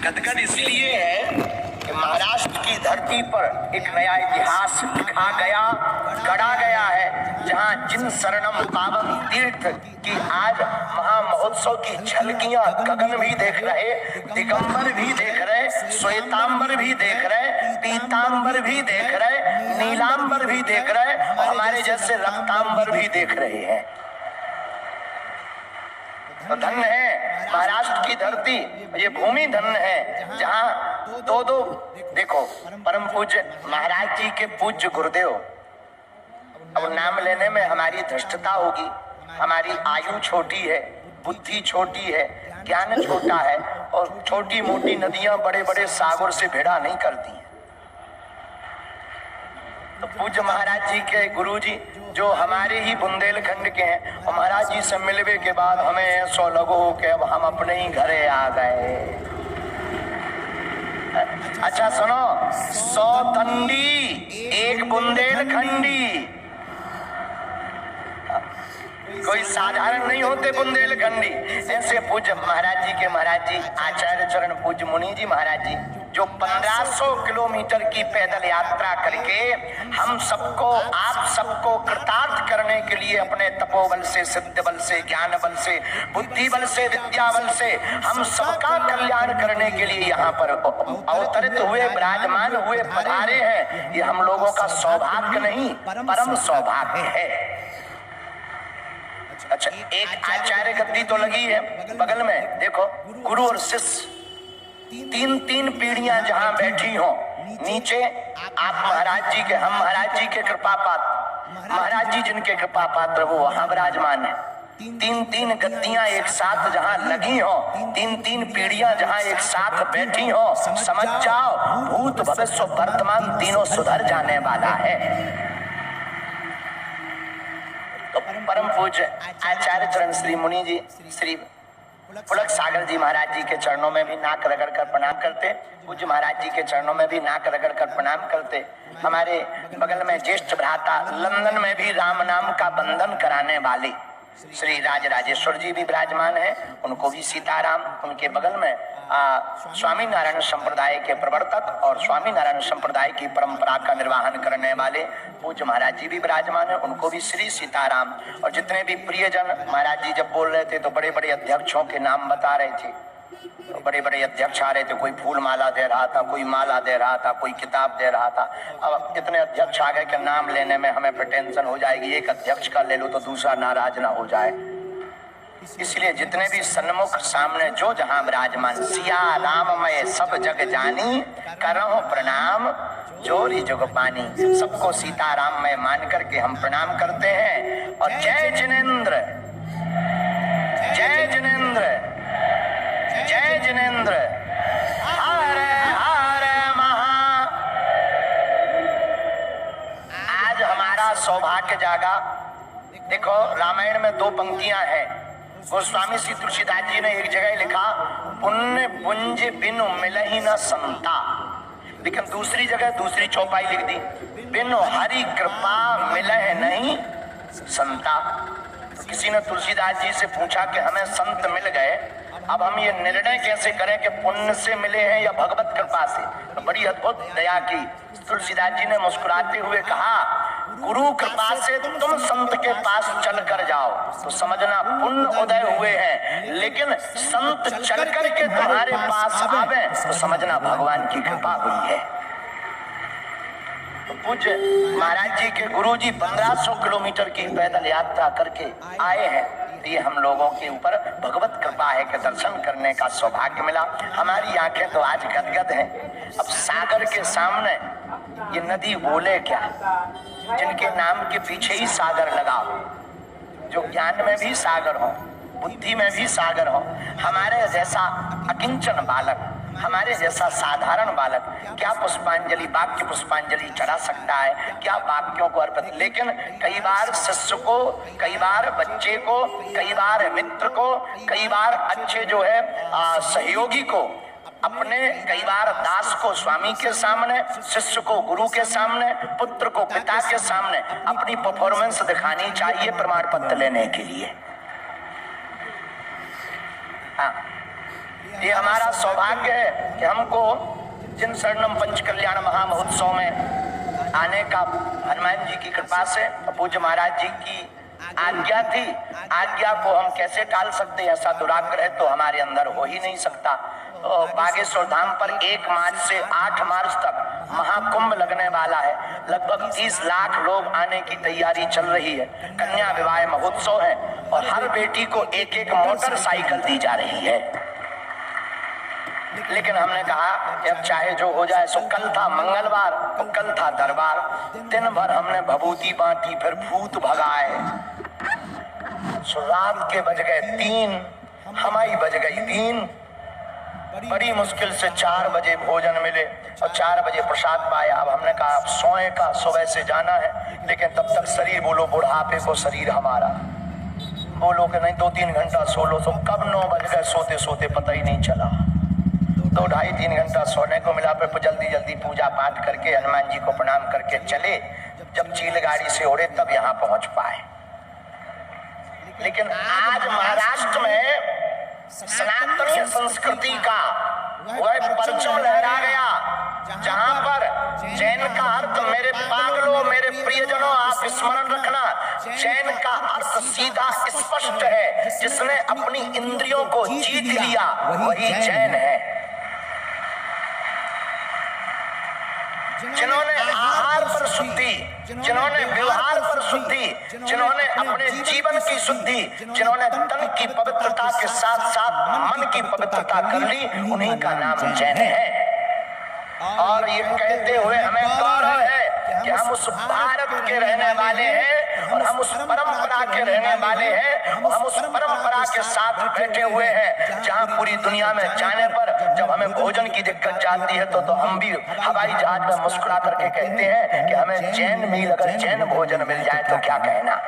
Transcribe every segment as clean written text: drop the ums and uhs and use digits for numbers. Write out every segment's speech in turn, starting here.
गदगद इसलिए है कि महाराष्ट्र की धरती पर एक नया इतिहास लिखा गया, गढ़ा गया है, जहां जिन शरणम पावन तीर्थ की आज महामहोत्सव की झलकियां गगन भी देख रहे, दिगंबर भी देख रहे, श्वेतांबर भी देख रहे, पीतांबर भी देख रहे, नीलांबर भी देख रहे और हमारे जैसे रक्तांबर भी देख रहे हैं। तो धन्य है महाराष्ट्र की धरती, ये भूमि धन्य है जहाँ दो देखो परम पूज्य महाराज जी के पूज्य गुरुदेव। अब नाम लेने में हमारी धृष्टता होगी, हमारी आयु छोटी है, बुद्धि छोटी है, ज्ञान छोटा है और छोटी मोटी नदियां बड़े बड़े सागर से भिड़ा नहीं करती हैं। तो पूज्य महाराज जी के गुरु जी जो हमारे ही बुंदेलखंड के हैं और महाराज जी से मिलने के बाद हमें ऐसा लगो कि अब हम अपने ही घरे आ गए। अच्छा सुनो, 100 तंडी एक बुंदेलखंडी, कोई साधारण नहीं होते बुंदेलखंडी। ऐसे पूज्य महाराज जी आचार्य चरण पूज्य मुनि जी महाराज जी जो 1500 किलोमीटर की पैदल यात्रा करके हम सबको, आप सबको कृतार्थ करने के लिए अपने तपोबल से, सिद्ध बल से, ज्ञान बल से, बुद्धि बल से, विद्या बल से हम सबका कल्याण करने के लिए यहाँ पर अवतरित हुए, विराजमान हुए, पधारे हैं। ये हम लोगों का सौभाग्य नहीं, परम सौभाग्य है। अच्छा, एक आचार्य गद्दी तो लगी है बगल में, देखो गुरु और शिष्य तीन पीढ़ियां जहां बैठी हो, नीचे आप महाराज जी के, हम महाराज जी के कृपा पात्र, महाराज जी जिनके कृपा पात्र वो वहां विराजमान है। तीन गद्दियां एक साथ जहां लगी हो, तीन पीढ़ियां जहां एक साथ बैठी हो, समझ जाओ भूत भविष्य वर्तमान तीनों सुधर जाने वाला है। तो परम पूज्य आचार्य चरण श्री मुनि जी, श्री पुलक सागर जी महाराज जी के चरणों में भी नाक रगड़ कर प्रणाम करते, पूज्य महाराज जी के चरणों में भी नाक रगड़ कर प्रणाम करते। हमारे बगल में ज्येष्ठ भ्राता, लंदन में भी राम नाम का बंधन कराने वाले श्री राजेश्वर जी भी विराजमान है, उनको भी सीताराम। उनके बगल में स्वामी नारायण संप्रदाय के प्रवर्तक और स्वामी नारायण संप्रदाय की परंपरा का निर्वहन करने वाले पूज्य महाराज जी भी विराजमान है, उनको भी श्री सीताराम। और जितने भी प्रियजन, महाराज जी जब बोल रहे थे तो बड़े बड़े अध्यक्षों के नाम बता रहे थे, तो बड़े बड़े अध्यक्ष आ रहे थे, कोई फूल माला दे रहा था, कोई माला दे रहा था, कोई किताब दे रहा था। अब इतने अध्यक्ष आ गए कि नाम लेने में हमें टेंशन हो जाएगी, एक अध्यक्ष का ले लो तो दूसरा नाराज ना हो जाए। इसलिए जितने भी सन्मुख सामने जो जहां विराजमान, सिया राममय सब जग जानी, करहु प्रणाम जोरी जुग पानी। सबको सीताराम में मान करके हम प्रणाम करते हैं। और जय जिनेंद्र, जय जिनेंद्र, जय जिनेंद्र, हर हर महा। आज हमारा सौभाग्य जागा। देखो रामायण में 2 पंक्तियां हैं। गोस्वामी श्री तुलसीदास जी ने एक जगह लिखा, पुण्य पुंज बिनु मिलहि न संता, लेकिन दूसरी जगह दूसरी चौपाई लिख दी, बिनु हरि कृपा मिलहि नहीं संता। तो किसी ने तुलसीदास जी से पूछा कि हमें संत मिल गए, अब हम ये निर्णय कैसे करें कि पुण्य से मिले हैं या भगवत कृपा से। तो बड़ी अद्भुत दया की तुलसीदास जी ने मुस्कुराते हुए कहा, गुरु कृपा से तुम संत के पास चल कर जाओ तो समझना पुण्य उदय हुए हैं, लेकिन संत चल कर के तुम्हारे पास आवे तो समझना भगवान की कृपा हुई है। तो पूज्य महाराज जी के गुरु जी 1500 किलोमीटर की पैदल यात्रा करके आए हैं। ये हम लोगों के ऊपर भगवत कृपा है कि दर्शन करने का सौभाग्य मिला। हमारी आंखें तो आज गदगद हैं। अब सागर के सामने ये नदी बोले क्या, जिनके नाम के पीछे ही सागर लगा, जो ज्ञान में भी सागर हो, बुद्धि में भी सागर हो। हमारे जैसा अकिंचन बालक, हमारे जैसा साधारण बालक क्या पुष्पांजलि, वाक्य पुष्पांजलि चढ़ा सकता है, क्या वाक्यों को अर्पित। लेकिन कई बार शिष्य को, कई बार बच्चे को, कई बार मित्र को, कई बार अच्छे जो है सहयोगी को, अपने कई बार दास को स्वामी के सामने, शिष्य को गुरु के सामने, पुत्र को पिता के सामने अपनी परफॉर्मेंस दिखानी चाहिए प्रमाण पत्र लेने के लिए। हाँ, ये हमारा सौभाग्य है कि हमको जिन शरणम पंच कल्याण महामहोत्सव में आने का हनुमान जी की कृपा से पूज्य महाराज जी की आज्ञा थी। आज्ञा को हम कैसे टाल सकते हैं? ऐसा दुराग्रह तो हमारे अंदर हो ही नहीं सकता। तो बागेश्वर धाम पर 1 मार्च से 8 मार्च तक महाकुंभ लगने वाला है। लगभग 30 लाख लोग आने की तैयारी चल रही है। कन्या विवाह महोत्सव है और हर बेटी को एक मोटरसाइकिल दी जा रही है। लेकिन हमने कहा कि अब चाहे जो हो जाए। सो कल था मंगलवार, तो कल था दरबार। दिन भर हमने भभूति बांटी, फिर भूत भगाए। सो रात के बज गए 3, हमारी बज गई 3। बड़ी मुश्किल से 4 बजे भोजन मिले और 4 बजे प्रसाद पाया। अब हमने कहा अब सोए का, सुबह से जाना है। लेकिन तब तक शरीर, बोलो बुढ़ापे को शरीर हमारा, बोलो कि नहीं 2-3 घंटा सो लो। तो कब 9 बज गए सोते सोते पता ही नहीं चला। 2-2.5-3 घंटा सोने को मिला। फिर जल्दी जल्दी पूजा पाठ करके हनुमान जी को प्रणाम करके चले। जब चील गाड़ी से उड़े तब यहाँ पहुंच पाए। लेकिन आज महाराष्ट्र में सनातनी संस्कृति का वह परचम लहरा गया, जहां पर जैन का अर्थ, मेरे पागलों, मेरे प्रियजनों, आप स्मरण रखना, जैन का अर्थ सीधा स्पष्ट है। जिसने अपनी इंद्रियों को जीत लिया वही जैन है। जिन्होंने आहार पर शुद्धि, जिन्होंने व्यवहार पर शुद्धि, जिन्होंने अपने जीवन की शुद्धि, जिन्होंने तन की पवित्रता के साथ साथ मन की पवित्रता कर ली, उन्हीं का नाम जैन है। और ये कहते हुए हमें गौरव है कि हम उस भारत के रहने वाले हैं और हम उस परंपरा के रहने वाले हैं और हम उस परंपरा के साथ बैठे हुए हैं। जहां पूरी दुनिया में जाने पर जब हमें भोजन की दिक्कत जाती है तो हम भी हवाई जहाज में मुस्कुरा करके कहते हैं कि हमें जैन मील, अगर जैन भोजन मिल जाए तो क्या कहना।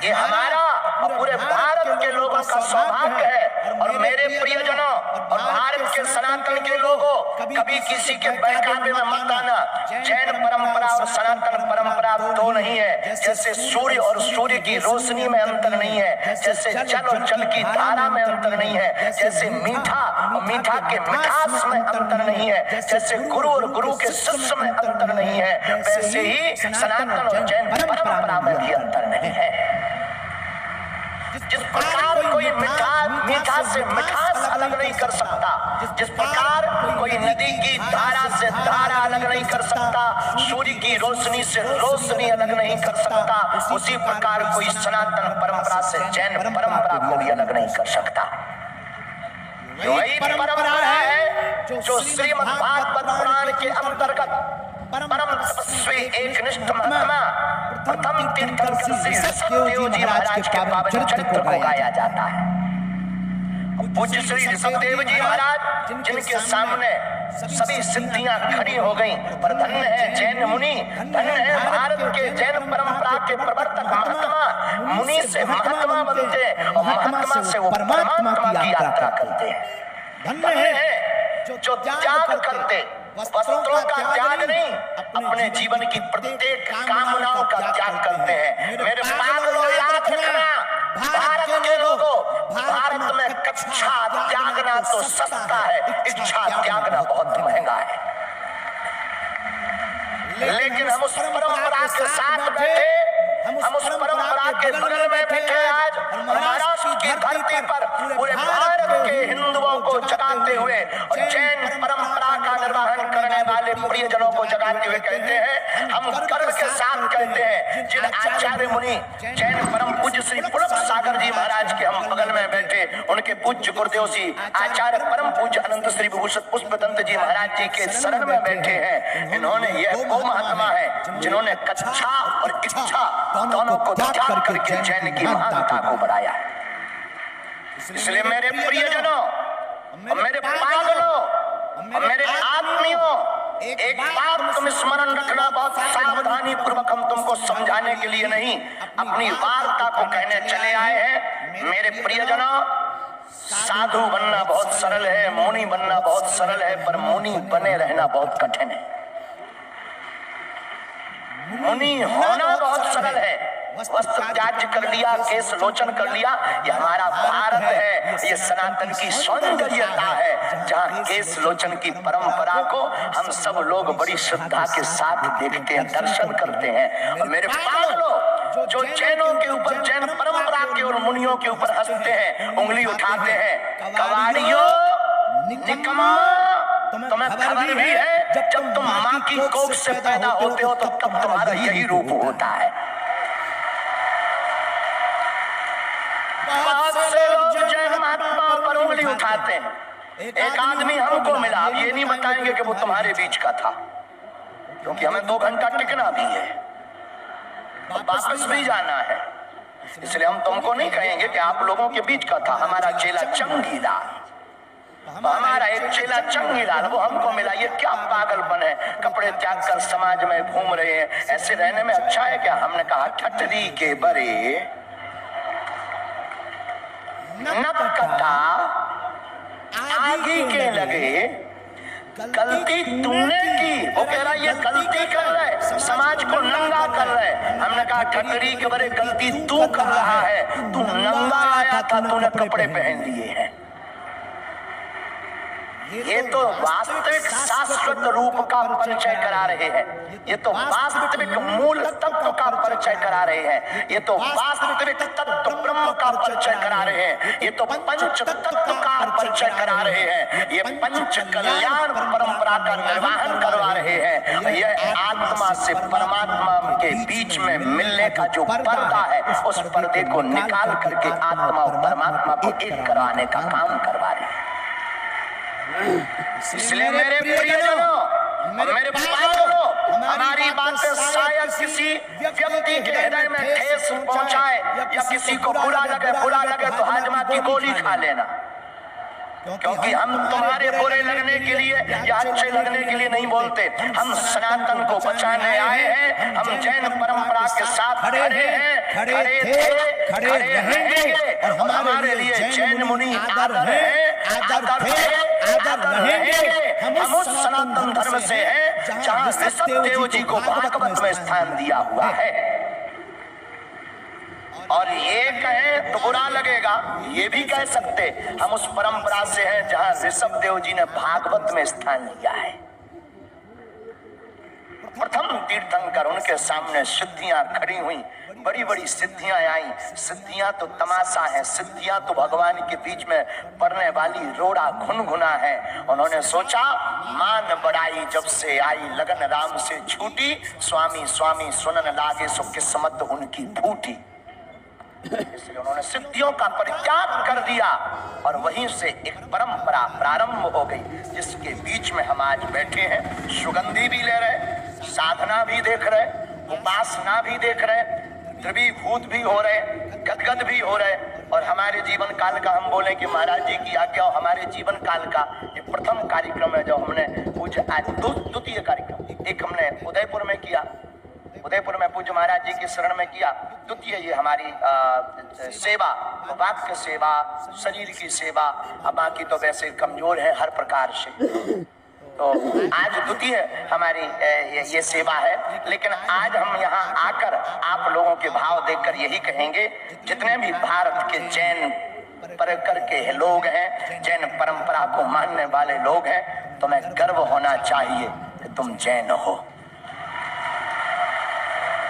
ये हमारा और पूरे भारत के लोगों का सौभाग्य है। और मेरे प्रियजनों और भारत के सनातन के लोगों, कभी किसी के बहकावे में मत आना। जैन परंपरा और सनातन परंपरा तो नहीं है। जैसे सूर्य और सूर्य की रोशनी में अंतर नहीं है, जैसे जल और जल की धारा में अंतर नहीं है, जैसे मीठा और मीठा के मिठास में अंतर नहीं है, जैसे गुरु और गुरु के शिष्य में अंतर नहीं है, वैसे ही सनातन और जैन परंपरा में भी अंतर नहीं है। जिस प्रकार कोई मीठा से मिठास अलग नहीं कर सकता, जिस प्रकार कोई नदी की धारा से धारा अलग नहीं कर सकता, सूर्य की रोशनी से रोशनी अलग नहीं कर सकता, उसी प्रकार कोई सनातन परंपरा से जैन परंपरा को भी अलग नहीं कर सकता। वही परंपरा है जो श्रीमद् भागवत पुराण के अंतर्गत परम तपस्वी एकनिष्ठ महात्मा प्रथम तीर्थंकर श्री ऋषभदेव जी महाराज के पावन चरित्र को गाया जाता है। पूज्य श्री ऋषभदेव जी महाराज, जिनके सामने सभी सिद्धियां खड़ी हो गईं, पर धन्य है जैन मुनि, धन्य है भारत के जैन परंपरा के प्रवर्तक महात्मा। मुनि से महात्मा बनते हैं और महात्मा से वो परमात्मा की यात्रा करते हैं। धन्य है जो त्याग करते, वस्त्रों का त्याग नहीं, अपने जीवन की प्रत्येक कामनाओं का त्याग करते हैं। मेरे पागलों, याद रखना, भारत के लोगों, भारत में कक्षा त्यागना तो सस्ता है, इच्छा त्यागना बहुत महंगा है। लेकिन हम उस परंपरा के साथ बैठे, हम उस परंपरा के बगल में बैठे आज महाराष्ट्र की धरती पर पूरे भारत के हिंदुओं को जगाते हुए और जैन परंपरा का निर्वहन करने वाले प्रियजनों को जगाते हुए कहते हैं, हम गर्व के साथ कहते हैं, जिन आचार्य मुनि जैन परम पूज्य श्री पुलक सागर जी महाराज के हम बगल में बैठे, उनके पूज्य गुरुदेव जी आचार्य परम पूज्य अनंत श्री विभूषित पुष्पदंत जी महाराज जी के शरण में बैठे हैं। इन्होंने यह वो महात्मा है जिन्होंने कक्षा और इच्छा दोनों को त्याग करके जैन की महानता को बढ़ाया है। इसलिए मेरे प्रियजनों, मेरे पागलों और मेरे आत्मियों, एक बात तुम स्मरण रखना, बहुत सावधानी पूर्वक हम तुमको समझाने के लिए नहीं, अपनी वार्ता को कहने चले आए हैं। मेरे प्रियजनों, साधु बनना बहुत सरल है, मुनि बनना बहुत सरल है, पर मुनि बने रहना बहुत कठिन है। मुनि होना बहुत सरल है, वस्त्र त्याज्य कर लिया, केश लोचन कर लिया, ये हमारा भारत है। ये सनातन की सौंदर्यता है, जहाँ केश लोचन की परंपरा को हम सब लोग बड़ी श्रद्धा के साथ देखते हैं, दर्शन करते हैं। और मेरे पागलों, जो जैनों के ऊपर, जैन परंपरा के और मुनियों के ऊपर हंसते हैं, उंगली उठाते हैं, कबाड़ियों, निकम्मा, तुम्हें खबर भी है जब तुम माँ की कोख से पैदा होते हो तो तब तुम्हारा यही रूप होता है। बहुत से लोग जैन महात्मा पर उंगली उठाते हैं। एक आदमी हमको मिला, अब ये नहीं बताएंगे कि वो तुम्हारे बीच का था, क्योंकि हमें 2 घंटा टिकना भी है, वापस भी जाना है, इसलिए हम तुमको नहीं कहेंगे कि आप लोगों के बीच का था। हमारा चेला चंगीलाल, हमारा एक चेला चंगीलाल, वो हमको मिला। ये क्या पागलपन है, कपड़े त्याग कर समाज में घूम रहे हैं, ऐसे रहने में अच्छा है क्या? हमने कहा ठटरी के बरे नकटा आगे के लगे, गलती तूने की। वो कह रहा ये गलती कर रहे, समाज को नंगा कर रहे। हमने कहा ठटरी के बरे गलती तू कर रहा है, तू नंगा आया था, तूने कपड़े पहन लिए हैं। ये तो वास्तविक शाश्वत रूप का परिचय करा रहे हैं, ये तो वास्तविक मूल तत्व का परिचय करा रहे हैं, ये तो वास्तविक तत्व ब्रह्म का परिचय करा रहे हैं, ये तो पंच तत्व का परिचय करा रहे हैं, ये पंच कल्याण परंपरा का निर्वहन करवा रहे हैं। ये आत्मा से परमात्मा के बीच में मिलने का जो पर्दा है, उस पर्दे को निकाल करके आत्मा और परमात्मा को एक करवाने का काम करवा रहे हैं। इसलिए मेरे प्रियजनों, मेरे भाइयों, हमारी बातें शायद किसी व्यक्ति के हृदय में ठेस पहुंचाए या किसी को बुरा लगे तो हाजमा की गोली खा लेना, क्योंकि हम तुम्हारे बुरे लगने के लिए या अच्छे लगने के लिए नहीं बोलते। हम सनातन को बचाने आए हैं, हम जैन परंपरा के साथ खड़े हैं, खड़े थे, खड़े रहेंगे। और हमारे लिए जैन मुनि आदर है, आदर रहेंगे। हम उस सनातन धर्म से हैं जहाँ ऋषभदेव जी को भागवत में स्थान दिया हुआ है। और ये कहें तो बुरा लगेगा, ये भी कह सकते हम उस परंपरा से हैं जहां ऋषभदेव जी ने भागवत में स्थान लिया है। प्रथम तीर्थंकर, उनके सामने सिद्धियां खड़ी हुई, बड़ी बड़ी सिद्धियां आई। सिद्धियां तो तमाशा है, सिद्धियां तो भगवान के बीच में पड़ने वाली रोड़ा घुनघुना है। उन्होंने सोचा मान बड़ाई जब से आई, लगन राम से छूटी, स्वामी स्वामी सुनन लागे सो किस्मत उनकी फूटी। इसलिए उन्होंने सिद्धियों का परित्याग कर दिया और वहीं से एक परंपरा प्रारंभ हो गई, जिसके बीच में हम आज बैठे हैं। सुगंधी भी ले रहे, साधना भी देख रहे, उपासना भी देख रहे, द्रवीभूत भी हो रहे, गदगद भी हो रहे। और हमारे जीवन काल का हम बोले कि महाराज जी की आज्ञा हो, हमारे जीवन काल का ये प्रथम कार्यक्रम है जो हमने पूज्य आज द्वितीय कार्यक्रम, एक हमने उदयपुर में किया, उदयपुर में पूज्य महाराज जी के शरण में किया। द्वितीय ये हमारी सेवा, वाक्य सेवा, शरीर की सेवा, अब बाकी तो वैसे कमजोर है हर प्रकार से। तो आज द्वितीय हमारी ये सेवा है। लेकिन आज हम यहाँ आकर आप लोगों के भाव देखकर यही कहेंगे, जितने भी भारत के जैन परकर के लोग हैं, जैन परंपरा को मानने वाले लोग हैं, तुम्हें गर्व होना चाहिए कि तुम जैन हो।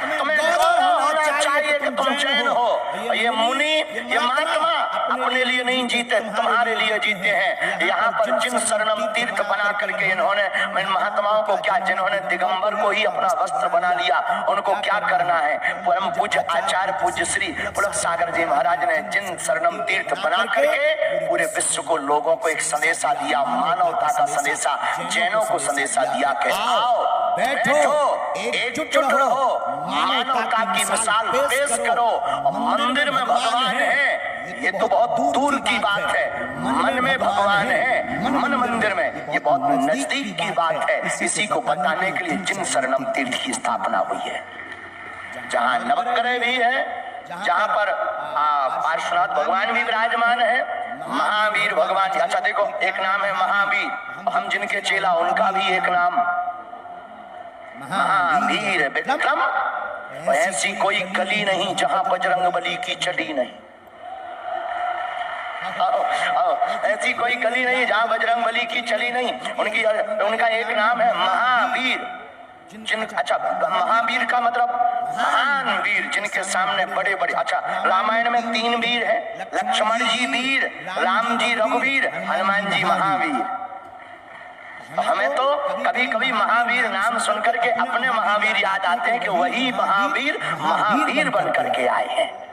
तुम्हें गर्व होना चाहिए कि तुम जैन हो। ये मुनि, ये महात्मा अपने लिए नहीं जीते, तुम्हारे लिए जीते हैं। यहाँ पर जिन शरणम तीर्थ बना करके इन्होंने महात्माओं को क्या, जिन्होंने दिगंबर को ही अपना वस्त्र बना लिया, उनको क्या करना है। परम पूज्य आचार्य पूज्य श्री पुलक सागर जी महाराज ने जिन शरणम तीर्थ बना करके पूरे विश्व को, लोगों को एक संदेशा दिया, मानवता का संदेशा, जैनों को संदेशा दिया कि आओ बैठो, एकजुट रहो, मानवता की मिसाल पेश करो। मंदिर में भगवान है ये तो बहुत दूर की बात है, मन में भगवान है, मन मंदिर में, ये बहुत नजदीक की बात है। इसी को बताने के लिए जिन शरणम तीर्थ की स्थापना हुई है, जहाँ नवग्रह भी है, जहाँ पर पार्श्वनाथ भगवान भी विराजमान है, महावीर भगवान। अच्छा देखो, एक नाम है महावीर, हम जिनके चेला उनका भी एक नाम महावीर विक्रम। ऐसी कोई गली नहीं जहां बजरंग बली की चढ़ी नहीं। आओ आओ, ऐसी कोई गली नहीं जहाँ बजरंग बली की चली नहीं। उनका एक नाम है महावीर। अच्छा, महावीर का मतलब महान वीर, जिनके सामने बड़े बड़े। अच्छा, रामायण में 3 वीर हैं, लक्ष्मण जी वीर, राम जी रघुवीर, हनुमान जी महावीर। तो हमें तो कभी कभी महावीर नाम सुनकर के अपने महावीर याद आते हैं कि वही महावीर महावीर बन करके आए हैं।